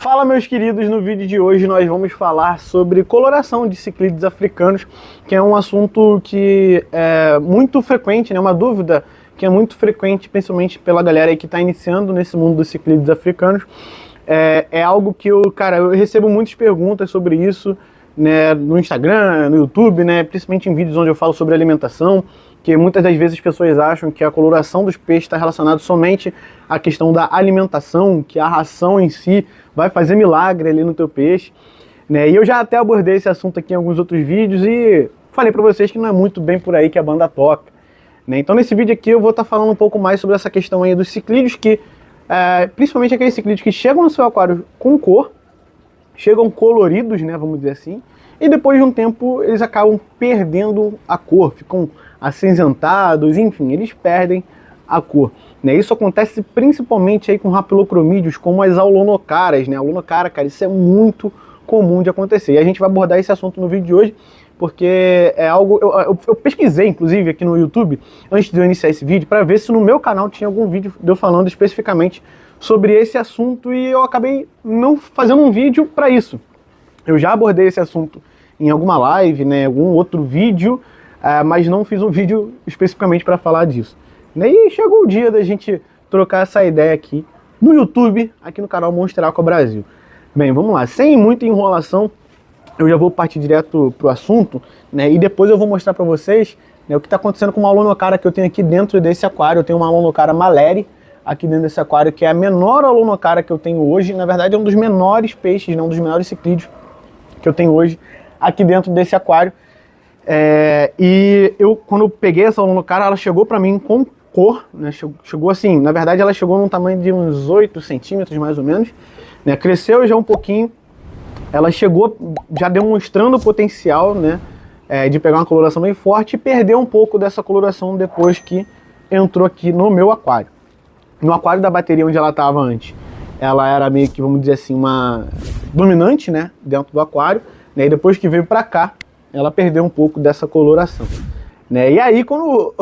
Fala, meus queridos, no vídeo de hoje nós vamos falar sobre coloração de ciclídeos africanos, que é um assunto que é muito frequente, né? Uma dúvida que é muito frequente, principalmente pela galera aí que está iniciando nesse mundo dos ciclídeos africanos. É algo que eu recebo muitas perguntas sobre isso, né, no Instagram, no YouTube, né, principalmente em vídeos onde eu falo sobre alimentação, que muitas das vezes as pessoas acham que a coloração dos peixes está relacionada somente à questão da alimentação, que a ração em si vai fazer milagre ali no teu peixe, né? E eu já até abordei esse assunto aqui em alguns outros vídeos e falei para vocês que não é muito bem por aí que a banda toca, né? Então nesse vídeo aqui eu vou estar falando um pouco mais sobre essa questão aí dos ciclídeos que, principalmente aqueles ciclídeos que chegam no seu aquário com cor, chegam coloridos, né, vamos dizer assim, e depois de um tempo eles acabam perdendo a cor, ficam acinzentados, enfim, eles perdem a cor, né? Isso acontece principalmente aí com rapilocromídeos, como as aulonocaras, né? Aulonocara, cara, isso é muito comum de acontecer. E a gente vai abordar esse assunto no vídeo de hoje, porque é algo... Eu pesquisei, inclusive, aqui no YouTube, antes de eu iniciar esse vídeo, para ver se no meu canal tinha algum vídeo de eu falando especificamente sobre esse assunto, e eu acabei não fazendo um vídeo para isso. Eu já abordei esse assunto em alguma live, né, algum outro vídeo, mas não fiz um vídeo especificamente para falar disso. E chegou o dia da gente trocar essa ideia aqui no YouTube, aqui no canal Monster Aqua Brasil. Bem, vamos lá, sem muita enrolação, eu já vou partir direto pro assunto, né, e depois eu vou mostrar para vocês, né, o que está acontecendo com uma aulonocara que eu tenho aqui dentro desse aquário. Eu tenho uma aulonocara Maleri aqui dentro desse aquário, que é a menor aulonocara que eu tenho hoje. Na verdade é um dos menores peixes, né, um dos menores ciclídeos que eu tenho hoje aqui dentro desse aquário. E eu, quando eu peguei essa aulonocara, ela chegou para mim com cor, né, chegou assim, na verdade ela chegou num tamanho de uns 8 centímetros mais ou menos, né, cresceu já um pouquinho, ela chegou já demonstrando o potencial, né, de pegar uma coloração bem forte, e perdeu um pouco dessa coloração depois que entrou aqui no meu aquário. No aquário da bateria onde ela estava antes, ela era meio que, vamos dizer assim, uma dominante, né, dentro do aquário, né, e depois que veio para cá, ela perdeu um pouco dessa coloração, né? E aí quando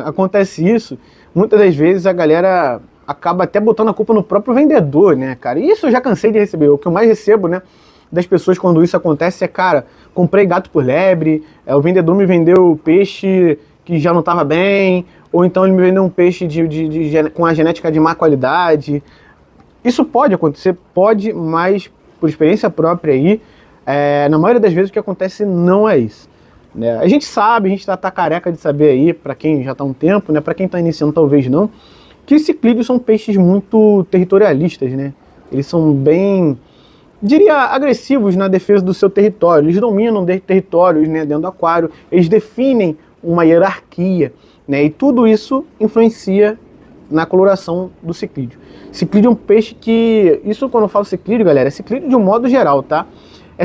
acontece isso, muitas das vezes a galera acaba até botando a culpa no próprio vendedor, né, cara? E isso eu já cansei de receber. O que eu mais recebo, né, das pessoas quando isso acontece é, cara, comprei gato por lebre, o vendedor me vendeu peixe que já não estava bem, ou então ele me vendeu um peixe com a genética de má qualidade. Isso pode acontecer, pode, mas por experiência própria aí, na maioria das vezes o que acontece não é isso, né? A gente sabe, a gente tá careca de saber aí, para quem já está há um tempo, né, para quem está iniciando talvez não, que ciclídeos são peixes muito territorialistas, né? Eles são bem, diria, agressivos na defesa do seu território. Eles dominam territórios, né, dentro do aquário, eles definem uma hierarquia, né, e tudo isso influencia na coloração do ciclídeo. Ciclídeo é um peixe que, isso quando eu falo ciclídeo, galera, é ciclídeo de um modo geral, tá?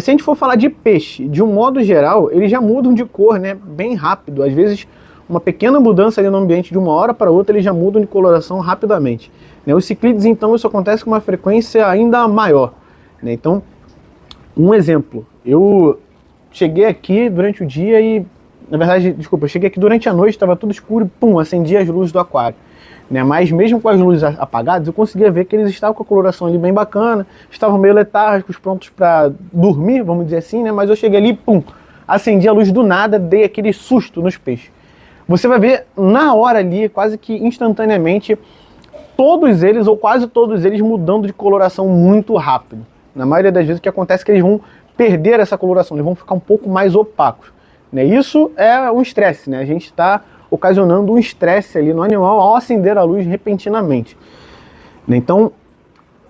Se a gente for falar de peixe, de um modo geral, eles já mudam de cor, né, bem rápido. Às vezes, uma pequena mudança ali no ambiente de uma hora para outra, eles já mudam de coloração rapidamente, né? Os ciclídeos, então, isso acontece com uma frequência ainda maior, né? Então, um exemplo, eu cheguei aqui durante o dia e, na verdade, desculpa, eu cheguei aqui durante a noite, estava tudo escuro e, pum, acendi as luzes do aquário, né? Mas mesmo com as luzes apagadas, eu conseguia ver que eles estavam com a coloração ali bem bacana, estavam meio letárgicos, prontos para dormir, vamos dizer assim, né? Mas eu cheguei ali, pum, acendi a luz do nada, dei aquele susto nos peixes. Você vai ver na hora ali, quase que instantaneamente, todos eles, ou quase todos eles, mudando de coloração muito rápido. Na maioria das vezes o que acontece é que eles vão perder essa coloração, eles vão ficar um pouco mais opacos, né? Isso é um estresse, né? A gente está ocasionando um estresse ali no animal ao acender a luz repentinamente, né? Então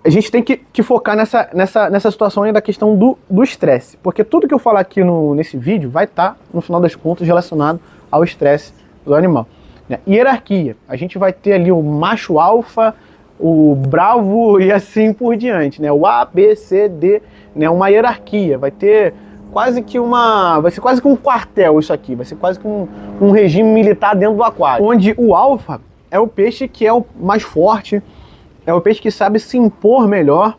a gente tem que focar nessa situação aí da questão do estresse, porque tudo que eu falar aqui nesse vídeo vai estar, no final das contas, relacionado ao estresse do animal, né? Hierarquia, a gente vai ter ali o macho alfa, o bravo e assim por diante, né? O A, B, C, D, né? Uma hierarquia, vai ser quase que um quartel isso aqui, vai ser quase que um regime militar dentro do aquário, onde o alfa é o peixe que é o mais forte, é o peixe que sabe se impor melhor,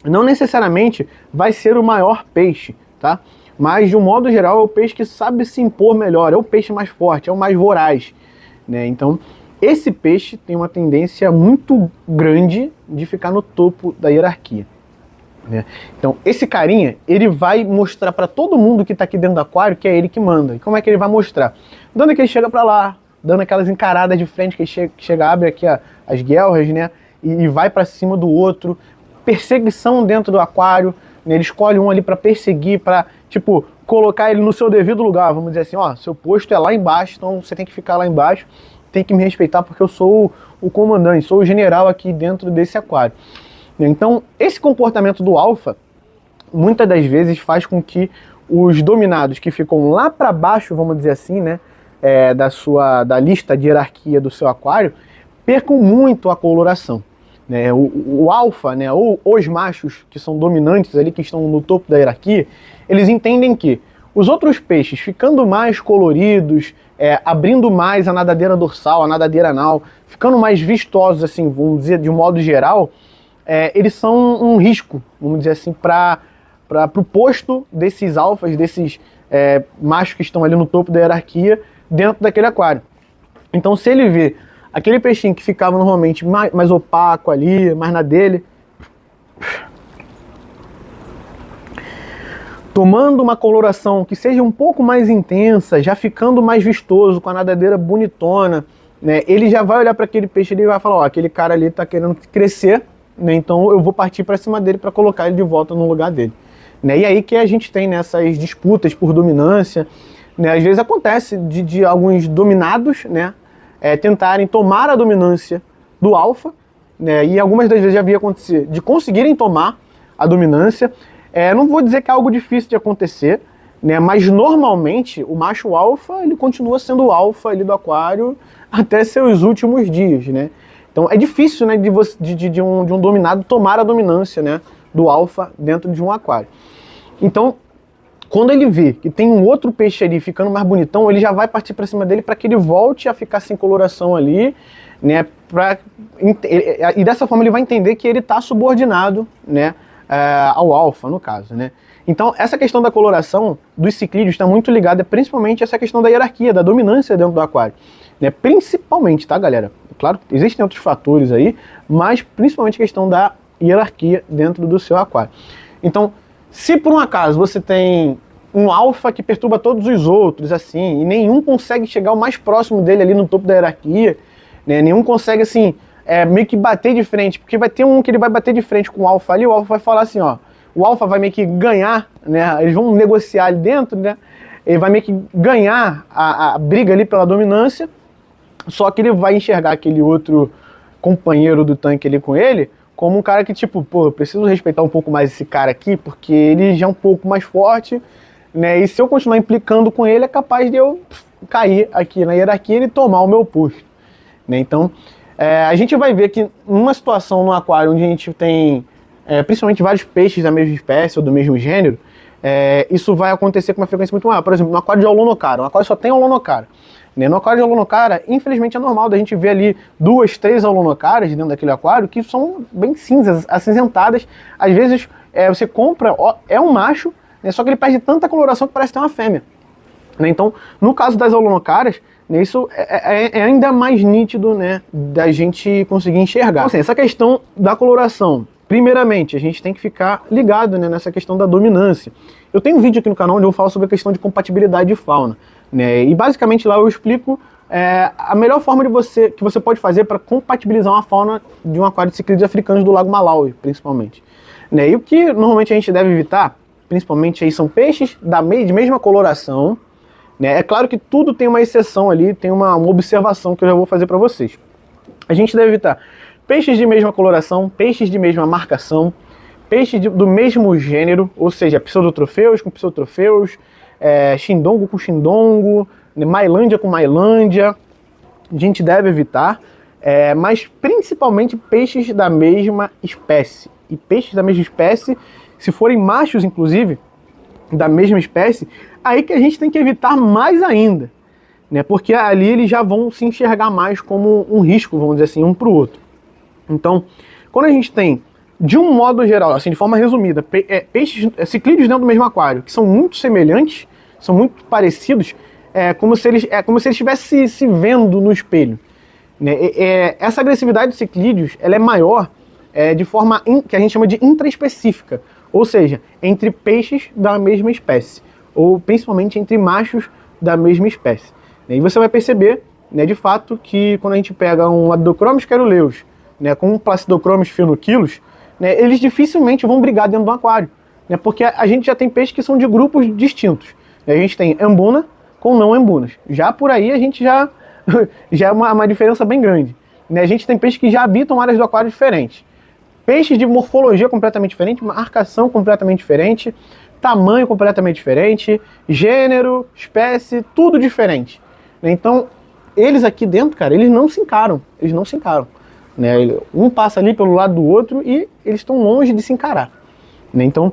não necessariamente vai ser o maior peixe, tá? Mas de um modo geral é o peixe que sabe se impor melhor, é o peixe mais forte, é o mais voraz, né? Então esse peixe tem uma tendência muito grande de ficar no topo da hierarquia. né? Então, esse carinha, ele vai mostrar para todo mundo que tá aqui dentro do aquário que é ele que manda. E como é que ele vai mostrar? Dando que ele chega para lá, dando aquelas encaradas de frente que ele chega abre aqui as guelras, né? E vai para cima do outro. Perseguição dentro do aquário, né? Ele escolhe um ali para perseguir, para tipo, colocar ele no seu devido lugar. Vamos dizer assim, ó, seu posto é lá embaixo, então você tem que ficar lá embaixo, tem que me respeitar porque eu sou o comandante, sou o general aqui dentro desse aquário. Então, esse comportamento do alfa, muitas das vezes faz com que os dominados que ficam lá para baixo, vamos dizer assim, né, da lista de hierarquia do seu aquário, percam muito a coloração. Né? O alfa, né, ou os machos que são dominantes ali, que estão no topo da hierarquia, eles entendem que os outros peixes ficando mais coloridos, abrindo mais a nadadeira dorsal, a nadadeira anal, ficando mais vistosos, assim, vamos dizer, de um modo geral, eles são um risco, vamos dizer assim, para o posto desses alfas, desses machos que estão ali no topo da hierarquia, dentro daquele aquário. Então, se ele vê aquele peixinho que ficava normalmente mais opaco ali, mais na dele, tomando uma coloração que seja um pouco mais intensa, já ficando mais vistoso, com a nadadeira bonitona, né, ele já vai olhar para aquele peixe e vai falar, ó, aquele cara ali está querendo crescer, né, então eu vou partir para cima dele para colocar ele de volta no lugar dele. Né, e aí que a gente tem nessas disputas por dominância, né, às vezes acontece de alguns dominados, né, tentarem tomar a dominância do alfa, né, e algumas das vezes já havia acontecer de conseguirem tomar a dominância. Não vou dizer que é algo difícil de acontecer, né, mas normalmente o macho alfa ele continua sendo o alfa ali do aquário até seus últimos dias, né? Então é difícil, né, de um dominado tomar a dominância, né, do alfa dentro de um aquário. Então, quando ele vê que tem um outro peixe ali ficando mais bonitão, ele já vai partir para cima dele para que ele volte a ficar sem coloração ali, né? E dessa forma ele vai entender que ele está subordinado, né, ao alfa, no caso, né? Então, essa questão da coloração dos ciclídeos está muito ligada principalmente a essa questão da hierarquia, da dominância dentro do aquário, né? Principalmente, tá, galera? Claro, existem outros fatores aí, mas principalmente a questão da hierarquia dentro do seu aquário. Então, se por um acaso você tem um alfa que perturba todos os outros, assim, e nenhum consegue chegar o mais próximo dele ali no topo da hierarquia, né? Nenhum consegue, assim, meio que bater de frente, porque vai ter um que ele vai bater de frente com o alfa ali, o alfa vai falar assim, ó, o alfa vai meio que ganhar, né? Eles vão negociar ali dentro, né? Ele vai meio que ganhar a briga ali pela dominância, só que ele vai enxergar aquele outro companheiro do tanque ali com ele como um cara que, tipo, pô, eu preciso respeitar um pouco mais esse cara aqui, porque ele já é um pouco mais forte, né? E se eu continuar implicando com ele, é capaz de eu cair aqui na hierarquia e ele tomar o meu posto, né? Então, a gente vai ver que numa situação no aquário onde a gente tem principalmente vários peixes da mesma espécie ou do mesmo gênero, isso vai acontecer com uma frequência muito maior. Por exemplo, no aquário de Aulonocara, um aquário só tem Aulonocara. No aquário de Aulonocara, infelizmente é normal da gente ver ali 2, 3 Aulonocaras dentro daquele aquário que são bem cinzas, acinzentadas. Às vezes você compra, é um macho, né, só que ele perde tanta coloração que parece ter uma fêmea. Né? Então, no caso das Aulonocaras, né, isso é ainda mais nítido, né, da gente conseguir enxergar. Então, assim, essa questão da coloração, primeiramente, a gente tem que ficar ligado, né, nessa questão da dominância. Eu tenho um vídeo aqui no canal onde eu falo sobre a questão de compatibilidade de fauna. Né? E basicamente lá eu explico a melhor forma que você pode fazer para compatibilizar uma fauna de um aquário de ciclídeos africanos do Lago Malawi, principalmente. Né? E o que normalmente a gente deve evitar, principalmente aí, são peixes de mesma coloração. Né? É claro que tudo tem uma exceção ali, tem uma observação que eu já vou fazer para vocês. A gente deve evitar peixes de mesma coloração, peixes de mesma marcação, peixes do mesmo gênero, ou seja, pseudotrofeus com pseudotrofeus, Xindongo com Xindongo, Mailândia com Mailândia, a gente deve evitar, mas principalmente peixes da mesma espécie. E peixes da mesma espécie, se forem machos inclusive, da mesma espécie, aí que a gente tem que evitar mais ainda, né? Porque ali eles já vão se enxergar mais como um risco, vamos dizer assim, um para o outro. Então, quando a gente tem, de um modo geral, assim, de forma resumida, peixes, ciclídeos dentro do mesmo aquário, que são muito semelhantes, são muito parecidos, como se eles estivessem se vendo no espelho. Né? Essa agressividade dos ciclídeos ela é maior de forma que a gente chama de intraespecífica. ou seja, entre peixes da mesma espécie, ou principalmente entre machos da mesma espécie. E você vai perceber, né, de fato, que quando a gente pega um Labidochromis caeruleus, né, com um Placidochromis phenochilus, né, eles dificilmente vão brigar dentro do aquário, né, porque a gente já tem peixes que são de grupos distintos. A gente tem embuna com não embunas. Já por aí a gente já é uma diferença bem grande. Né? A gente tem peixes que já habitam áreas do aquário diferentes. Peixes de morfologia completamente diferente, marcação completamente diferente, tamanho completamente diferente, gênero, espécie, tudo diferente. Né? Então, eles aqui dentro, cara, eles não se encaram. Eles não se encaram. Né? Um passa ali pelo lado do outro e eles estão longe de se encarar. Né? Então,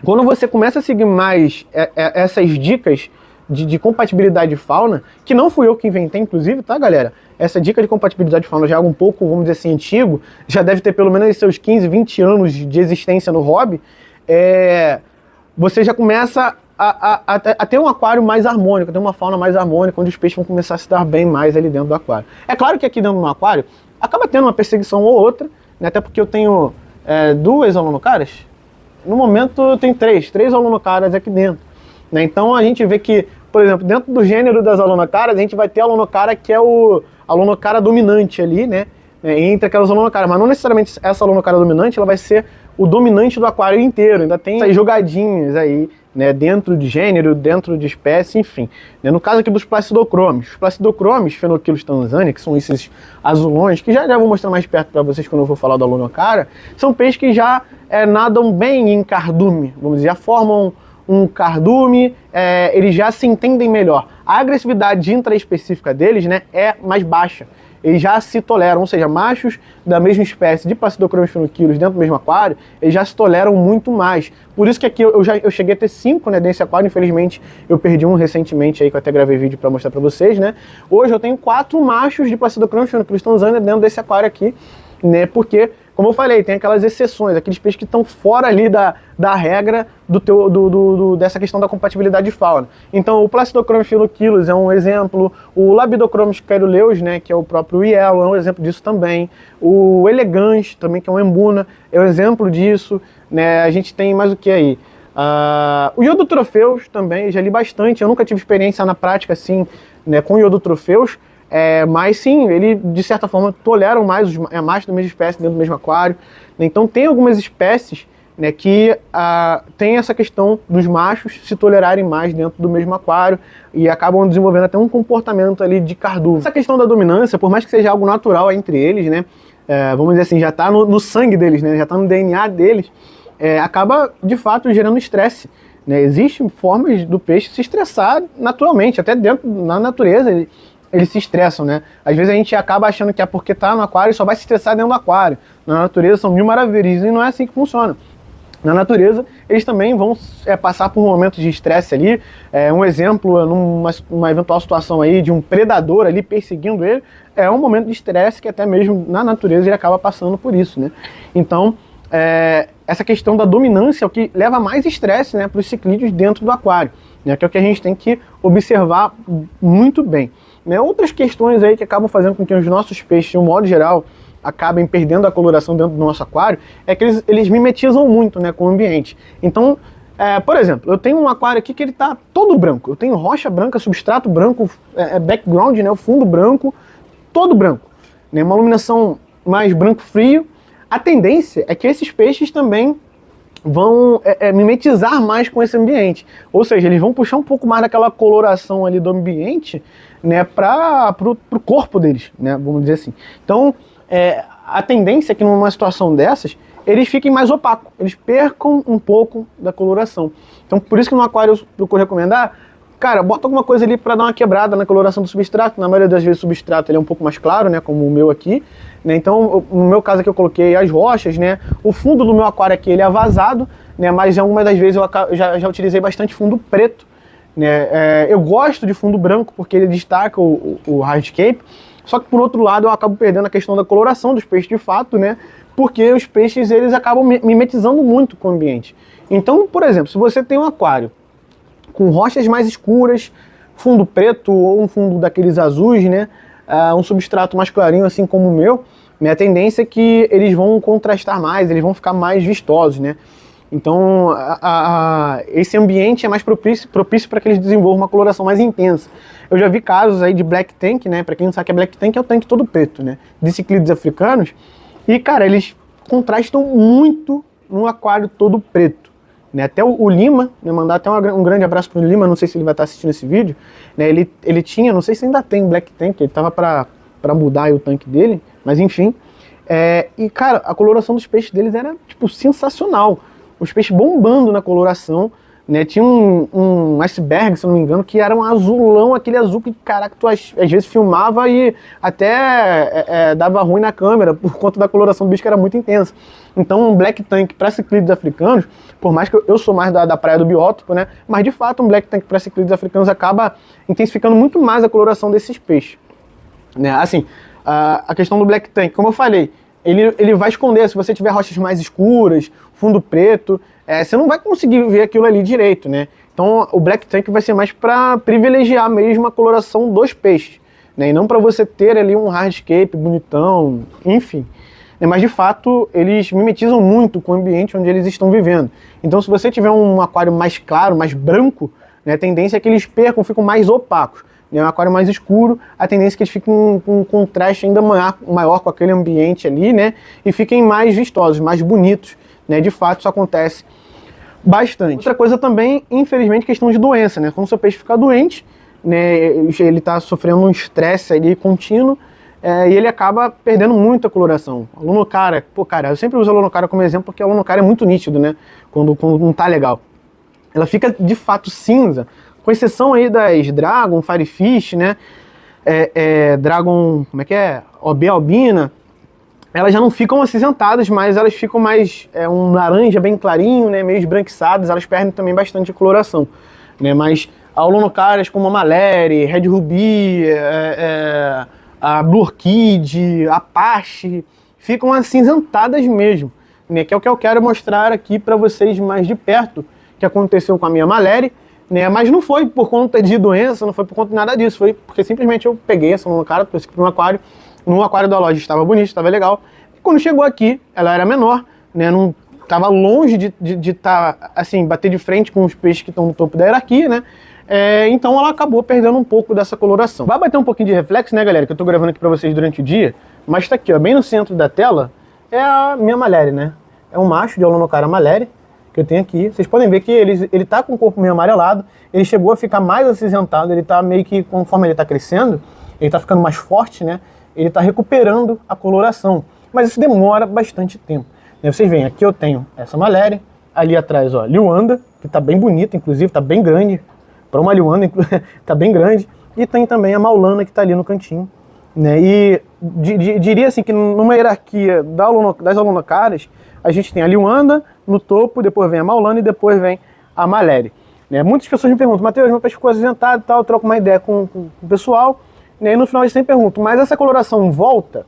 quando você começa a seguir mais essas dicas de compatibilidade de fauna, que não fui eu que inventei, inclusive, tá, galera? Essa dica de compatibilidade de fauna já é algo um pouco, vamos dizer assim, antigo, já deve ter pelo menos seus 15, 20 anos de existência no hobby, você já começa a ter um aquário mais harmônico, ter uma fauna mais harmônica, onde os peixes vão começar a se dar bem mais ali dentro do aquário. É claro que aqui dentro do aquário, acaba tendo uma perseguição ou outra, né, até porque eu tenho 2 Alonocaras. No momento eu tenho 3 Alonocaras aqui dentro. Né? Então a gente vê que, por exemplo, dentro do gênero das Alonocaras, a gente vai ter a Alonocara que é o Alonocara dominante ali, né? Entre aquelas Alonocaras, mas não necessariamente essa Alonocara dominante, ela vai ser o dominante do aquário inteiro. Ainda tem essas jogadinhas aí, né? Dentro de gênero, dentro de espécie, enfim. Né? No caso aqui dos Placidochromis, os Placidochromis Phenochilus tanzania, que são esses azulões, que já vou mostrar mais perto para vocês quando eu vou falar da Alonocara, são peixes que já nadam bem em cardume, vamos dizer, já formam um cardume, eles já se entendem melhor. A agressividade intraespecífica deles, né, é mais baixa. Eles já se toleram, ou seja, machos da mesma espécie de Placidochromis phenochilus dentro do mesmo aquário, eles já se toleram muito mais. Por isso que aqui eu cheguei a ter 5, né, desse aquário, infelizmente eu perdi um recentemente aí, que eu até gravei vídeo para mostrar para vocês, né. Hoje eu tenho 4 machos de Placidochromis phenochilus tanzania dentro desse aquário aqui, né, porque, como eu falei, tem aquelas exceções, aqueles peixes que estão fora ali da regra dessa questão da compatibilidade de fauna. Então, o Placidochromis phenochilus é um exemplo, o Labidochromis caeruleus, né, que é o próprio Yellow, é um exemplo disso também, o elegans, também, que é um embuna, é um exemplo disso, né, a gente tem mais o que aí? O Iodotrofeus também, já li bastante, eu nunca tive experiência na prática, assim, né, com Iodotrofeus, mas sim, ele de certa forma toleram mais os machos da mesma espécie dentro do mesmo aquário. Então tem algumas espécies, né, que tem essa questão dos machos se tolerarem mais dentro do mesmo aquário e acabam desenvolvendo até um comportamento ali de cardume. Essa questão da dominância, por mais que seja algo natural entre eles, né, vamos dizer assim, já está no sangue deles, né, já está no DNA deles, acaba de fato gerando estresse. Né? Existem formas do peixe se estressar naturalmente, até dentro na natureza. Eles se estressam, né? Às vezes a gente acaba achando que é porque tá no aquário e só vai se estressar dentro do aquário. Na natureza são mil maravilhas e não é assim que funciona. Na natureza, eles também vão passar por momentos de estresse ali. Um exemplo, numa eventual situação aí de um predador ali perseguindo ele, é um momento de estresse que até mesmo na natureza ele acaba passando por isso, né? Então, essa questão da dominância é o que leva mais estresse, né, para os ciclídeos dentro do aquário, né, que é o que a gente tem que observar muito bem. Né, outras questões aí que acabam fazendo com que os nossos peixes, de um modo geral, acabem perdendo a coloração dentro do nosso aquário, é que eles mimetizam muito, né, com o ambiente. Então, por exemplo, eu tenho um aquário aqui que ele está todo branco. Eu tenho rocha branca, substrato branco, background, né, o fundo branco, todo branco. Né, uma iluminação mais branco frio. A tendência é que esses peixes também vão mimetizar mais com esse ambiente. Ou seja, eles vão puxar um pouco mais daquela coloração ali do ambiente, né, para o corpo deles, né, vamos dizer assim. Então, a tendência é que numa situação dessas, eles fiquem mais opacos, eles percam um pouco da coloração. Então, por isso que no aquário eu procuro recomendar, cara, bota alguma coisa ali para dar uma quebrada na coloração do substrato. Na maioria das vezes o substrato ele é um pouco mais claro, né, como o meu aqui. Né, então, no meu caso aqui eu coloquei as rochas, né, o fundo do meu aquário aqui ele é vazado, né, mas algumas das vezes eu já utilizei bastante fundo preto. Né, eu gosto de fundo branco porque ele destaca o hardscape, só que por outro lado eu acabo perdendo a questão da coloração dos peixes de fato, né, porque os peixes eles acabam mimetizando muito com o ambiente. Então, por exemplo, se você tem um aquário com rochas mais escuras, fundo preto ou um fundo daqueles azuis, né, um substrato mais clarinho assim como o meu, minha tendência é que eles vão contrastar mais, eles vão ficar mais vistosos, né. Então, esse ambiente é mais propício para que eles desenvolvam uma coloração mais intensa. Eu já vi casos aí de Black Tank, né? Para quem não sabe que é Black Tank, é o tanque todo preto, né? De ciclídeos africanos. E, cara, eles contrastam muito num aquário todo preto. Né? Até o Lima, né? Mandar até um grande abraço pro Lima, não sei se ele vai estar assistindo esse vídeo. Né? Ele tinha, não sei se ainda tem Black Tank, ele tava para mudar aí o tanque dele, mas enfim. E, cara, a coloração dos peixes deles era, tipo, sensacional. Os peixes bombando na coloração, né? Tinha um iceberg, se eu não me engano, que era um azulão, aquele azul que, caraca, tu às vezes filmava e até dava ruim na câmera, por conta da coloração do bicho que era muito intensa. Então, um Black Tank para ciclídeos africanos, por mais que eu sou mais da praia do biótopo, né? Mas, de fato, um Black Tank para ciclídeos africanos acaba intensificando muito mais a coloração desses peixes. Né? Assim, a questão do Black Tank, como eu falei, ele vai esconder, se você tiver rochas mais escuras, fundo preto, você não vai conseguir ver aquilo ali direito, né? Então o Black Tank vai ser mais para privilegiar mesmo a coloração dos peixes, né? E não para você ter ali um hardscape bonitão, enfim. Mas de fato eles mimetizam muito com o ambiente onde eles estão vivendo. Então se você tiver um aquário mais claro, mais branco, né, a tendência é que eles ficam mais opacos. Um aquário mais escuro, a tendência é que eles fiquem com um contraste ainda maior com aquele ambiente ali, né? E fiquem mais vistosos, mais bonitos, né? De fato, isso acontece bastante. Outra coisa também, infelizmente, questão de doença, né? Quando o seu peixe fica doente, né? Ele está sofrendo um estresse ali contínuo, e ele acaba perdendo muito a coloração. A Lunocara, cara, eu sempre uso a Lunocara como exemplo porque a Lunocara é muito nítido, né? Quando não tá legal. Ela fica, de fato, cinza, com exceção aí das Dragon, Firefish, né? Dragon, como é que é? OB Albina. Elas já não ficam acinzentadas, mas elas ficam mais um laranja bem clarinho, né? Meio esbranquiçadas. Elas perdem também bastante coloração, né? Mas Lunocaras como a Maleri, Red Ruby, a Blue Orchid, a Apache, ficam acinzentadas mesmo, né? Que é o que eu quero mostrar aqui para vocês mais de perto, que aconteceu com a minha Maleri. Né, mas não foi por conta de doença, não foi por conta de nada disso, foi porque simplesmente eu peguei essa Lunocara, trouxe aqui para no aquário da loja estava bonito, estava legal, e quando chegou aqui, ela era menor, né, não estava longe de assim, bater de frente com os peixes que estão no topo da hierarquia, né, então ela acabou perdendo um pouco dessa coloração. Vai bater um pouquinho de reflexo, né, galera, que eu estou gravando aqui para vocês durante o dia, mas está aqui, ó, bem no centro da tela, é a minha Maleri, né, é um macho de Lunocara Maleri, que eu tenho aqui. Vocês podem ver que ele tá com o corpo meio amarelado, ele chegou a ficar mais acinzentado, ele tá meio que, conforme ele tá crescendo, ele tá ficando mais forte, né? Ele tá recuperando a coloração. Mas isso demora bastante tempo. Vocês veem, aqui eu tenho essa Maleri, ali atrás, ó, Liuanda, que tá bem bonita, inclusive, tá bem grande. Para uma Liuanda, tá bem grande. E tem também a Maulana, que tá ali no cantinho. Né? E diria assim que numa hierarquia das Lunocaras, a gente tem a Liuanda no topo, depois vem a Maulana e depois vem a Maleri. Né? Muitas pessoas me perguntam, Matheus, meu peixe ficou acinzentado e tal, eu troco uma ideia com o pessoal, né? E no final eles sempre perguntam, mas essa coloração volta?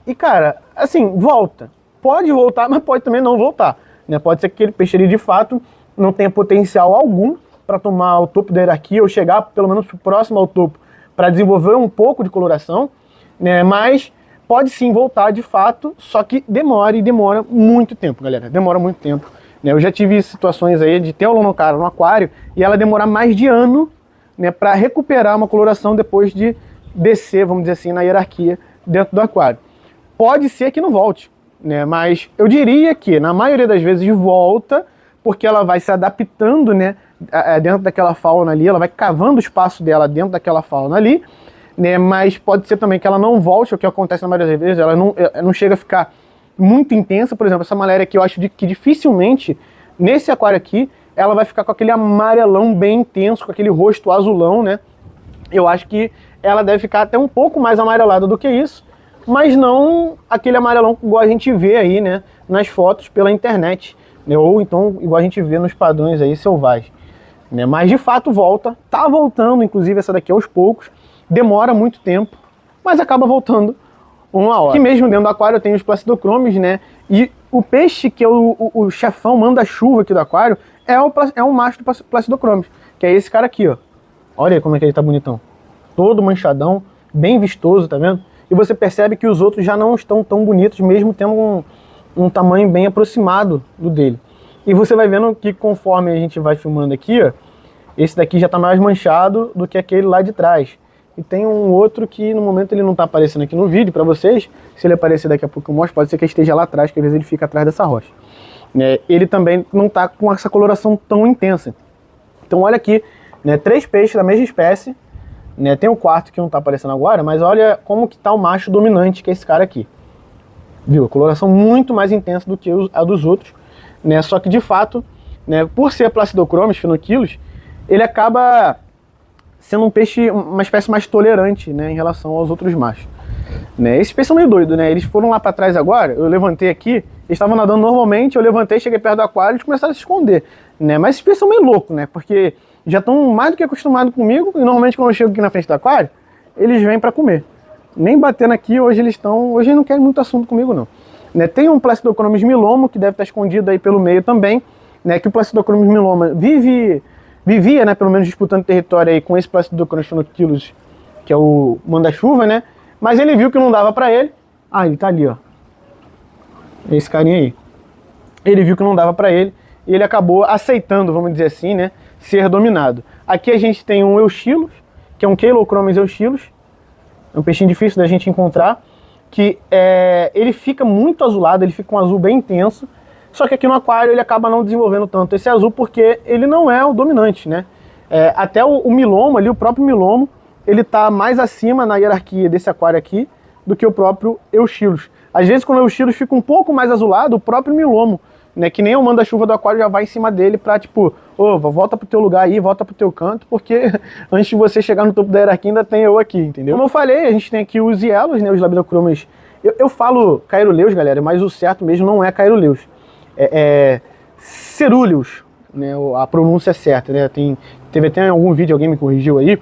E cara, assim, volta. Pode voltar, mas pode também não voltar. Né? Pode ser que aquele peixe ali de fato não tenha potencial algum para tomar o topo da hierarquia ou chegar pelo menos próximo ao topo para desenvolver um pouco de coloração, né? Mas pode sim voltar de fato, só que demora muito tempo, galera. Demora muito tempo. Né? Eu já tive situações aí de ter a Lunocara no aquário e ela demorar mais de ano, né, para recuperar uma coloração depois de descer, vamos dizer assim, na hierarquia dentro do aquário. Pode ser que não volte, né? Mas eu diria que na maioria das vezes volta, porque ela vai se adaptando, né, dentro daquela fauna ali, ela vai cavando o espaço dela dentro daquela fauna ali, né, mas pode ser também que ela não volte, o que acontece na maioria das vezes, ela não chega a ficar muito intensa. Por exemplo, essa Maleri aqui, eu acho que dificilmente, nesse aquário aqui, ela vai ficar com aquele amarelão bem intenso, com aquele rosto azulão, né? Eu acho que ela deve ficar até um pouco mais amarelada do que isso, mas não aquele amarelão igual a gente vê aí, né, nas fotos pela internet, né, ou então igual a gente vê nos padrões aí selvagens. Né? Mas de fato volta, tá voltando, inclusive essa daqui aos poucos, demora muito tempo, mas acaba voltando uma hora. Aqui mesmo dentro do aquário eu tenho os placidocromes, né? E o peixe que é o chefão manda-chuva aqui do aquário é um macho do placidocromes, que é esse cara aqui, ó. Olha aí como é que ele tá bonitão. Todo manchadão, bem vistoso, tá vendo? E você percebe que os outros já não estão tão bonitos, mesmo tendo um tamanho bem aproximado do dele. E você vai vendo que conforme a gente vai filmando aqui, ó, esse daqui já tá mais manchado do que aquele lá de trás. E tem um outro que no momento ele não tá aparecendo aqui no vídeo para vocês. Se ele aparecer daqui a pouco eu mostro, pode ser que ele esteja lá atrás, que às vezes ele fica atrás dessa rocha. Ele também não tá com essa coloração tão intensa. Então olha aqui, né, 3 peixes da mesma espécie, né, tem o quarto que não tá aparecendo agora, mas olha como que tá o macho dominante, que é esse cara aqui. Viu? A coloração muito mais intensa do que a dos outros, né? Só que de fato, né, por ser Placidochromis finoquilos, ele acaba sendo um peixe, uma espécie mais tolerante, né, em relação aos outros machos. Né? Esses peixes são meio doidos, né? Eles foram lá para trás agora, eu levantei aqui, eles estavam nadando normalmente, eu levantei, cheguei perto do aquário e eles começaram a se esconder. Né? Mas esses peixes são meio loucos, né? Porque já estão mais do que acostumados comigo, e normalmente quando eu chego aqui na frente do aquário, eles vêm para comer. Nem batendo aqui, hoje eles não querem muito assunto comigo não. Né? Tem um Placidochromis milomo, que deve estar escondido aí pelo meio também, né? Que o Placidochromis miloma vivia, né, pelo menos disputando território aí com esse Placidochromis finoquilos, que é o manda-chuva, né? Mas ele viu que não dava pra ele. Ah, ele tá ali, ó. Esse carinha aí. Ele viu que não dava pra ele e ele acabou aceitando, vamos dizer assim, né, ser dominado. Aqui a gente tem um Euschylus, que é um Cheilochromis Euschylus. É um peixinho difícil da gente encontrar, que ele fica muito azulado, ele fica um azul bem intenso. Só que aqui no aquário ele acaba não desenvolvendo tanto esse azul porque ele não é o dominante, né? Até o milomo ali, o próprio milomo, ele tá mais acima na hierarquia desse aquário aqui do que o próprio Euschylus. Às vezes quando o Euschylus fica um pouco mais azulado, o próprio milomo, né, que nem o manda-chuva do aquário já vai em cima dele pra tipo, volta pro teu lugar aí, volta pro teu canto, porque antes de você chegar no topo da hierarquia ainda tem eu aqui, entendeu? Como eu falei, a gente tem aqui os hielos, né, os Labidochromis. Eu falo Caeruleus, galera, mas o certo mesmo não é Caeruleus. Cerúleos, né, a pronúncia é certa, né? Teve até algum vídeo, alguém me corrigiu aí,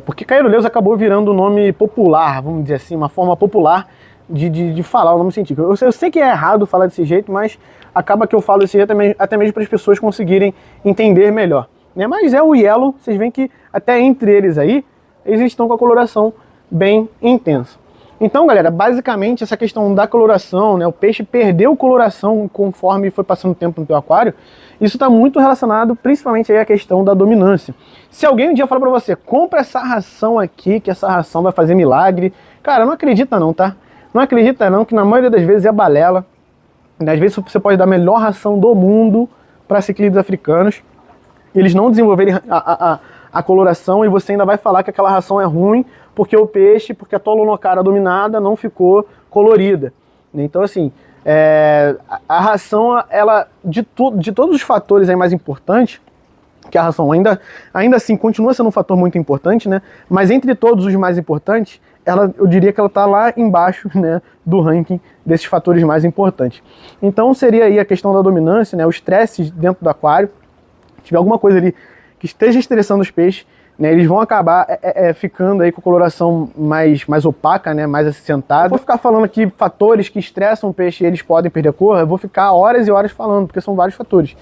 porque Caeruleus acabou virando o nome popular, vamos dizer assim, uma forma popular de falar o nome científico. Eu sei que é errado falar desse jeito, mas acaba que eu falo desse jeito até mesmo para as pessoas conseguirem entender melhor. Né? Mas é o yellow, vocês veem que até entre eles aí, eles estão com a coloração bem intensa. Então, galera, basicamente essa questão da coloração, né, o peixe perdeu coloração conforme foi passando o tempo no teu aquário, isso está muito relacionado principalmente aí à questão da dominância. Se alguém um dia falar para você, compra essa ração aqui, que essa ração vai fazer milagre, cara, não acredita não, tá? Não acredita não, que na maioria das vezes é balela. Às vezes você pode dar a melhor ração do mundo para ciclídeos africanos, eles não desenvolverem a coloração e você ainda vai falar que aquela ração é ruim porque o peixe, porque a tua lonocara dominada não ficou colorida. Então assim, a ração, ela de todos os fatores aí mais importantes, que a ração ainda assim continua sendo um fator muito importante, né? Mas entre todos os mais importantes, eu diria que ela está lá embaixo, né, do ranking desses fatores mais importantes. Então seria aí a questão da dominância, né, o estresse dentro do aquário. Se tiver alguma coisa ali que esteja estressando os peixes, né, eles vão acabar ficando aí com a coloração mais opaca, né, mais acinzentada. Eu vou ficar falando aqui fatores que estressam o peixe e eles podem perder a cor, eu vou ficar horas e horas falando, porque são vários fatores.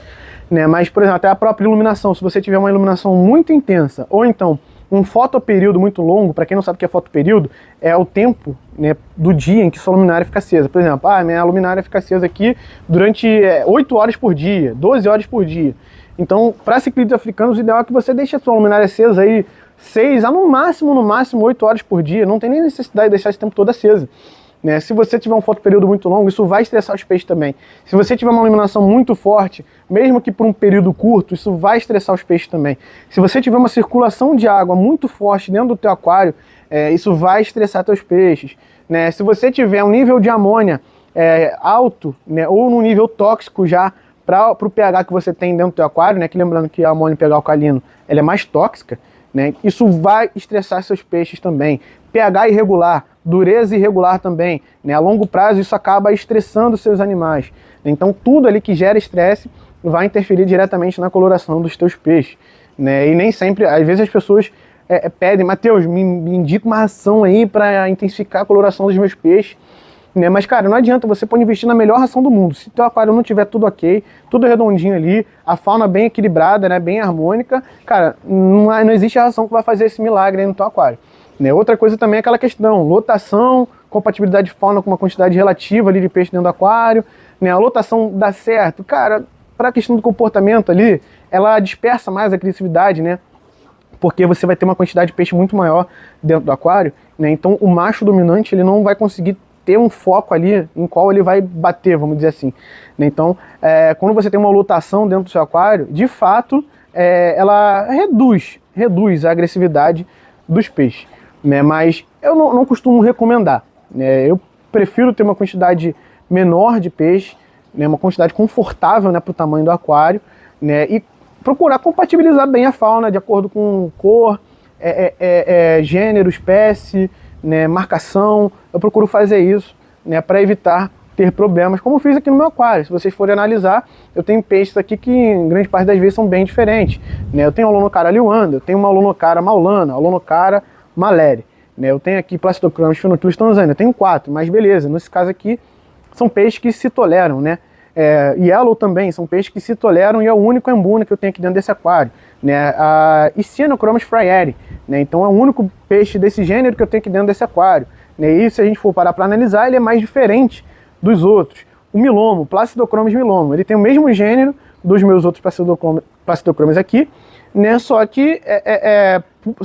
Né, mas, por exemplo, até a própria iluminação, se você tiver uma iluminação muito intensa, ou então um fotoperíodo muito longo, para quem não sabe o que é fotoperíodo, é o tempo, né, do dia em que sua luminária fica acesa. Por exemplo, minha luminária fica acesa aqui durante 8 horas por dia, 12 horas por dia. Então, para ciclídeos africanos, o ideal é que você deixe a sua luminária acesa aí 6 a no máximo 8 horas por dia. Não tem nem necessidade de deixar esse tempo todo acesa. Né? Se você tiver um fotoperíodo muito longo, isso vai estressar os peixes também. Se você tiver uma iluminação muito forte, mesmo que por um período curto, isso vai estressar os peixes também. Se você tiver uma circulação de água muito forte dentro do teu aquário, isso vai estressar teus peixes. Né? Se você tiver um nível de amônia alto, né, ou num nível tóxico já, para o pH que você tem dentro do teu aquário, né, que lembrando que a amônia em pH alcalino ela é mais tóxica, né, isso vai estressar seus peixes também. pH irregular, dureza irregular também, né, a longo prazo isso acaba estressando seus animais. Então tudo ali que gera estresse vai interferir diretamente na coloração dos teus peixes. Né, e nem sempre, às vezes as pessoas pedem, Matheus, me indica uma ração aí para intensificar a coloração dos meus peixes. Né? Mas, cara, não adianta, você pode investir na melhor ração do mundo. Se teu aquário não tiver tudo ok, tudo redondinho ali, a fauna bem equilibrada, né, bem harmônica, cara, não existe ração que vai fazer esse milagre aí no teu aquário. Né? Outra coisa também é aquela questão, lotação, compatibilidade de fauna com uma quantidade relativa ali de peixe dentro do aquário, né? A lotação dá certo, cara, para a questão do comportamento ali, ela dispersa mais a agressividade, né? Porque você vai ter uma quantidade de peixe muito maior dentro do aquário, né? Então o macho dominante ele não vai conseguir ter um foco ali em qual ele vai bater, vamos dizer assim, né? Então, quando você tem uma lotação dentro do seu aquário, de fato, ela reduz a agressividade dos peixes, né? Mas eu não costumo recomendar, né? Eu prefiro ter uma quantidade menor de peixe, né? Uma quantidade confortável, né, para o tamanho do aquário, né? E procurar compatibilizar bem a fauna de acordo com cor, gênero, espécie, né, marcação. Eu procuro fazer isso, né, para evitar ter problemas, como eu fiz aqui no meu aquário. Se vocês forem analisar, eu tenho peixes aqui que em grande parte das vezes são bem diferentes, né? Eu tenho a Alonocara liuanda, eu tenho uma Alonocara maulana, Alonocara maleri, né? Eu tenho aqui Placidochromis phenochyllus tanzania, eu tenho 4, mas beleza, nesse caso aqui são peixes que se toleram, né? Yellow também, são peixes que se toleram e é o único embuna que eu tenho aqui dentro desse aquário, né? E Cyanochromis freyeri, né? Então é o único peixe desse gênero que eu tenho aqui dentro desse aquário, né? E se a gente for parar para analisar, ele é mais diferente dos outros. O milomo, Placidochromis milomo, ele tem o mesmo gênero dos meus outros Placidochromis aqui, né? Só que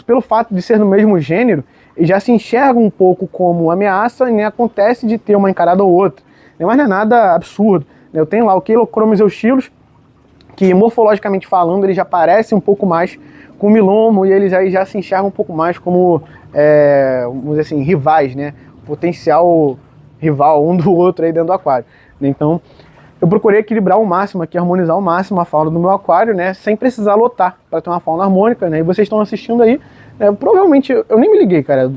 pelo fato de ser no mesmo gênero, ele já se enxerga um pouco como ameaça e nem acontece de ter uma encarada ou outra, né? Mas não é nada absurdo. Eu tenho lá o Cheilochromis euxylos, que morfologicamente falando ele já parece um pouco mais com o milomo e eles aí já se enxergam um pouco mais como, vamos dizer assim, rivais, né? Potencial rival um do outro aí dentro do aquário. Então eu procurei equilibrar ao máximo aqui, harmonizar ao máximo a fauna do meu aquário, né? Sem precisar lotar, para ter uma fauna harmônica, né? E vocês estão assistindo aí, provavelmente, eu nem me liguei, cara,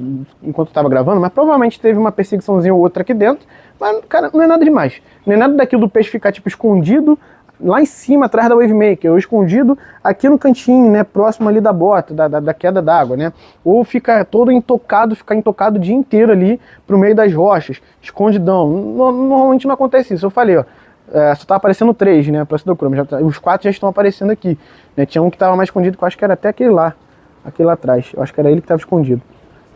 enquanto eu estava gravando, mas provavelmente teve uma perseguiçãozinha ou outra aqui dentro, mas, cara, não é nada demais. Não é nada daquilo do peixe ficar, tipo, escondido lá em cima, atrás da wavemaker, ou escondido aqui no cantinho, né, próximo ali da bota, da queda d'água, né, ou ficar todo intocado, ficar intocado o dia inteiro ali pro meio das rochas, escondidão. Normalmente não acontece isso. Eu falei, ó, só tá aparecendo 3, né, Placidochromis, os 4 já estão aparecendo aqui, né, tinha um que tava mais escondido, que eu acho que era até aquele lá atrás, eu acho que era ele que tava escondido,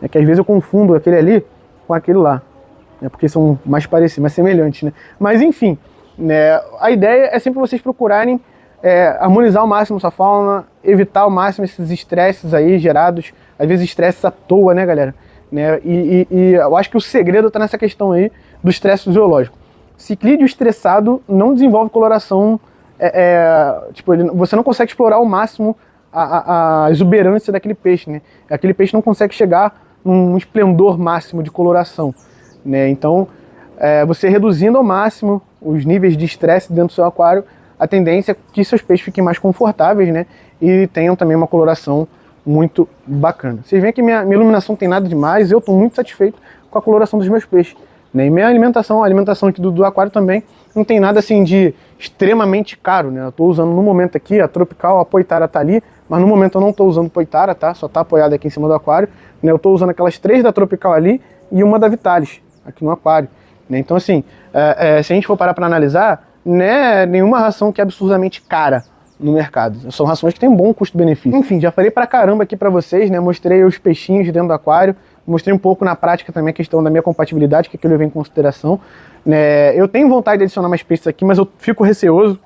é que às vezes eu confundo aquele ali com aquele lá, né, porque são mais parecidos, mais semelhantes, né, mas enfim, né, a ideia é sempre vocês procurarem harmonizar ao máximo sua fauna, evitar ao máximo esses estresses aí gerados, às vezes estresses à toa, né, galera, né, e eu acho que o segredo tá nessa questão aí do estresse zoológico. Ciclídeo estressado não desenvolve coloração, tipo, você não consegue explorar ao máximo a exuberância daquele peixe, né? Aquele peixe não consegue chegar num esplendor máximo de coloração, né? Então, você reduzindo ao máximo os níveis de estresse dentro do seu aquário, a tendência é que seus peixes fiquem mais confortáveis, né? E tenham também uma coloração muito bacana. Vocês veem que minha iluminação não tem nada demais, eu estou muito satisfeito com a coloração dos meus peixes, né? E minha alimentação, a alimentação aqui do aquário também não tem nada assim de extremamente caro, né? Eu estou usando no momento aqui a Tropical, a Poitara tá ali, mas no momento eu não estou usando Poitara, tá? Só tá apoiada aqui em cima do aquário, né? Eu estou usando aquelas 3 da Tropical ali e uma da Vitalis aqui no aquário, né? Então assim, se a gente for parar para analisar, né, nenhuma ração que é absurdamente cara no mercado. São rações que têm um bom custo-benefício. Enfim, já falei pra caramba aqui pra vocês, né? Mostrei os peixinhos dentro do aquário, mostrei um pouco na prática também a questão da minha compatibilidade, que eu levei em consideração, né? Eu tenho vontade de adicionar mais peixes aqui, mas eu fico receoso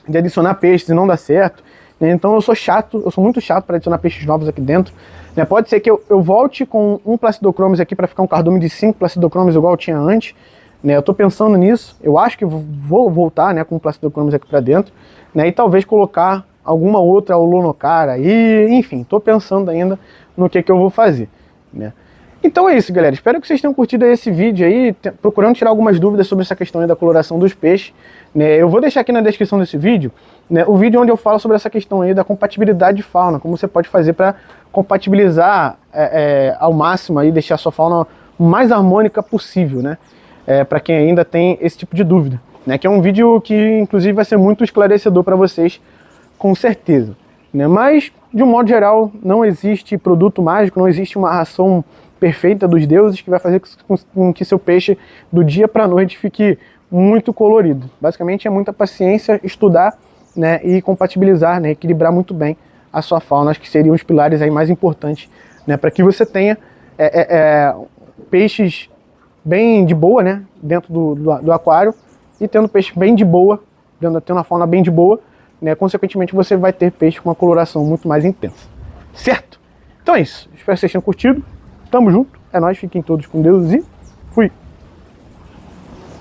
de adicionar peixes e não dar certo, né? Então eu sou muito chato para adicionar peixes novos aqui dentro, né? Pode ser que eu volte com um Placidochromis aqui para ficar um cardume de 5 Placidochromis igual eu tinha antes, né? Eu tô pensando nisso, eu acho que vou voltar, né, com um Placidochromis aqui para dentro, né? E talvez colocar alguma outra Alonocara aí, enfim, tô pensando ainda no que eu vou fazer, né? Então é isso, galera, espero que vocês tenham curtido esse vídeo aí, procurando tirar algumas dúvidas sobre essa questão aí da coloração dos peixes, né? Eu vou deixar aqui na descrição desse vídeo, né, o vídeo onde eu falo sobre essa questão aí da compatibilidade de fauna, como você pode fazer para compatibilizar ao máximo aí, deixar a sua fauna o mais harmônica possível, né? Para quem ainda tem esse tipo de dúvida, né? Que é um vídeo que inclusive vai ser muito esclarecedor para vocês, com certeza, né? Mas de um modo geral não existe produto mágico, não existe uma ração perfeita dos deuses que vai fazer com que seu peixe do dia para a noite fique muito colorido. Basicamente é muita paciência, estudar, né, e compatibilizar, né, equilibrar muito bem a sua fauna. Acho que seriam os pilares aí mais importantes, né, para que você tenha peixes bem de boa, né, dentro do aquário, e tendo peixe bem de boa tendo uma fauna bem de boa, né? Consequentemente você vai ter peixe com uma coloração muito mais intensa, certo? Então é isso, espero que vocês tenham curtido, tamo junto, é nóis, fiquem todos com Deus e fui!